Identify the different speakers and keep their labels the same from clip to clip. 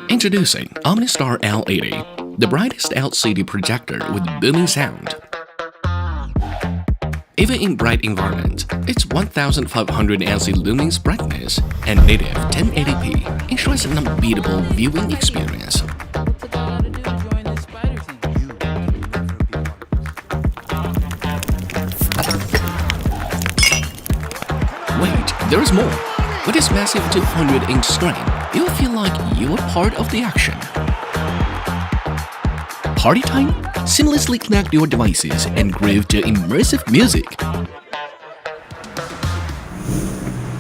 Speaker 1: Introducing Omnistar L80, the brightest LCD projector with booming sound. Even in bright environments, its 1500 LC lumens brightness and native 1080p ensures an unbeatable viewing experience. Wait, there's more! With its massive 200-inch screen, you'll feel like you're part of the action. Party time? Seamlessly connect your devices and groove to immersive music.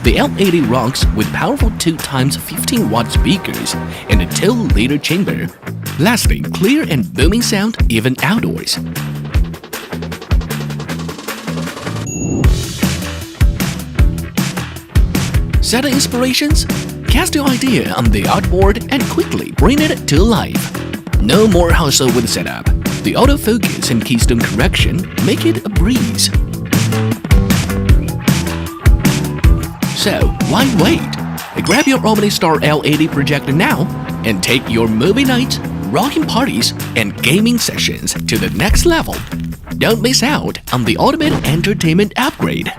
Speaker 1: The L80 rocks with powerful 2x 15-watt speakers and a 2-liter chamber, lasting clear and booming sound even outdoors. Set inspirations? Cast your idea on the artboard and quickly bring it to life. No more hassle with setup. The autofocus and keystone correction make it a breeze. So, why wait? Grab your Omnistar L80 projector now and take your movie nights, rocking parties, and gaming sessions to the next level. Don't miss out on the ultimate entertainment upgrade.